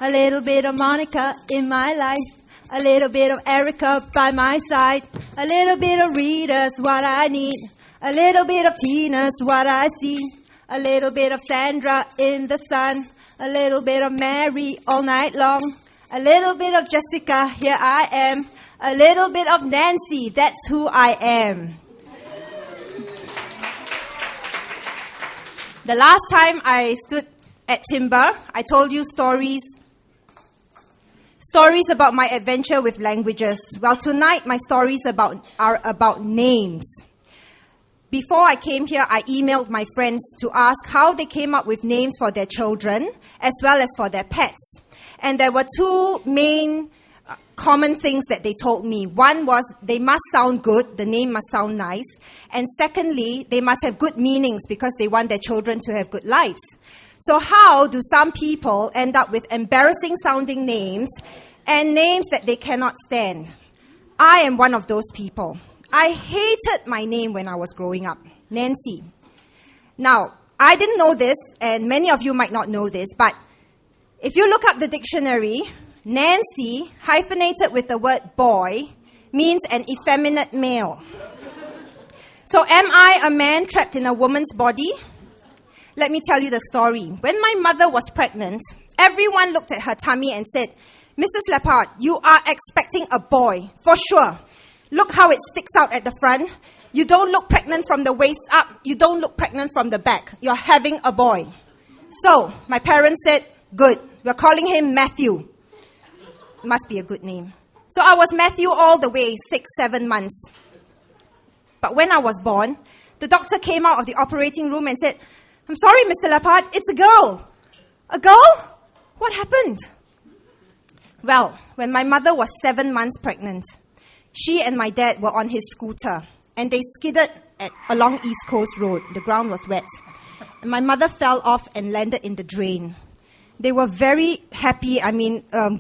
A little bit of Monica in my life. A little bit of Erica by my side. A little bit of Rita's what I need. A little bit of Tina's what I see. A little bit of Sandra in the sun. A little bit of Mary all night long. A little bit of Jessica, here I am. A little bit of Nancy, that's who I am. The last time I stood at Timber, I told you stories about my adventure with languages. Well, tonight my stories are about names. Before I came here, I emailed my friends to ask how they came up with names for their children as well as for their pets. And there were two main common things that they told me. One was they must sound good, the name must sound nice. And secondly, they must have good meanings because they want their children to have good lives. So how do some people end up with embarrassing sounding names and names that they cannot stand? I am one of those people. I hated my name when I was growing up, Nancy. Now, I didn't know this, and many of you might not know this, but if you look up the dictionary, Nancy, hyphenated with the word boy, means an effeminate male. So am I a man trapped in a woman's body? Let me tell you the story. When my mother was pregnant, everyone looked at her tummy and said, Mrs. Leppard, you are expecting a boy, for sure. Look how it sticks out at the front. You don't look pregnant from the waist up. You don't look pregnant from the back. You're having a boy. So my parents said, good. We're calling him Matthew. Must be a good name. So I was Matthew all the way, 6-7 months. But when I was born, the doctor came out of the operating room and said, I'm sorry, Mr. Leppard, it's a girl. A girl? What happened? Well, when my mother was 7 months pregnant, she and my dad were on his scooter and they skidded along East Coast Road. The ground was wet. And my mother fell off and landed in the drain. They were very happy,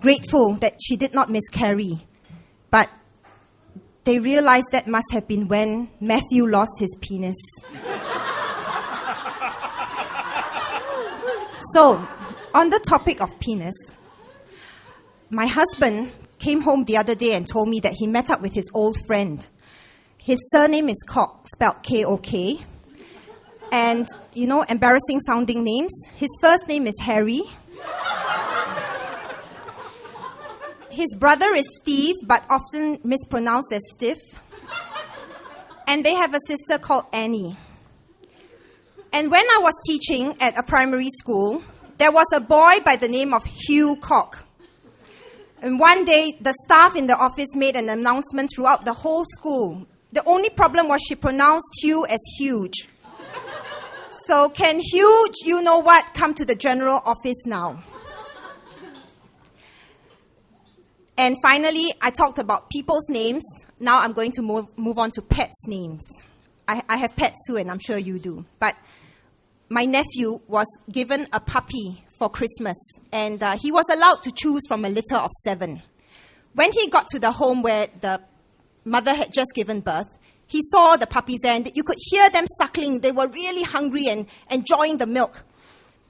grateful that she did not miscarry. But they realized that must have been when Matthew lost his penis. So, on the topic of penis, my husband came home the other day and told me that he met up with his old friend. His surname is Kok, spelled K-O-K. And, embarrassing sounding names. His first name is Harry. His brother is Steve, but often mispronounced as Stiff. And they have a sister called Annie. And when I was teaching at a primary school, there was a boy by the name of Hugh Kok. And one day, the staff in the office made an announcement throughout the whole school. The only problem was she pronounced Hugh as huge. So can huge, come to the general office now? And finally, I talked about people's names. Now I'm going to move on to pets' names. I have pets too, and I'm sure you do. But my nephew was given a puppy for Christmas, and he was allowed to choose from a litter of 7. When he got to the home where the mother had just given birth, he saw the puppies there, and you could hear them suckling. They were really hungry and enjoying the milk.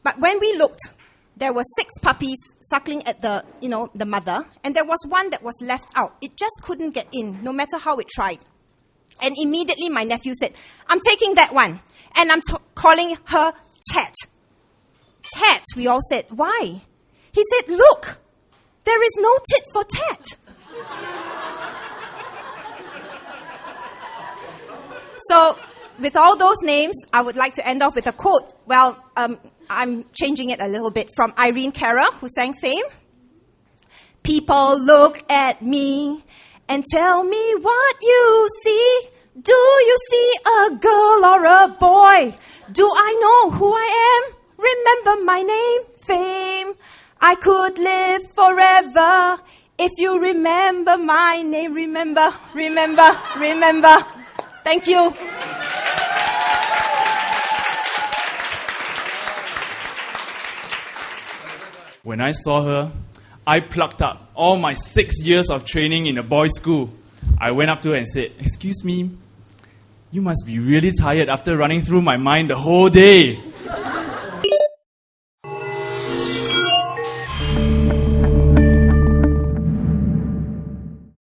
But when we looked, there were 6 puppies suckling at the mother, and there was one that was left out. It just couldn't get in, no matter how it tried. And immediately my nephew said, I'm taking that one, and I'm calling her Tat. Tat, we all said, why? He said, look, there is no tit for tat. So, with all those names, I would like to end off with a quote. Well, I'm changing it a little bit from Irene Cara, who sang Fame. People look at me and tell me what you see. Do you see a girl or a boy? Do I know who I am? Remember my name, Fame. I could live forever if you remember my name. Remember. Thank you. When I saw her, I plucked up all my 6 years of training in a boys' school. I went up to her and said, "Excuse me, you must be really tired after running through my mind the whole day."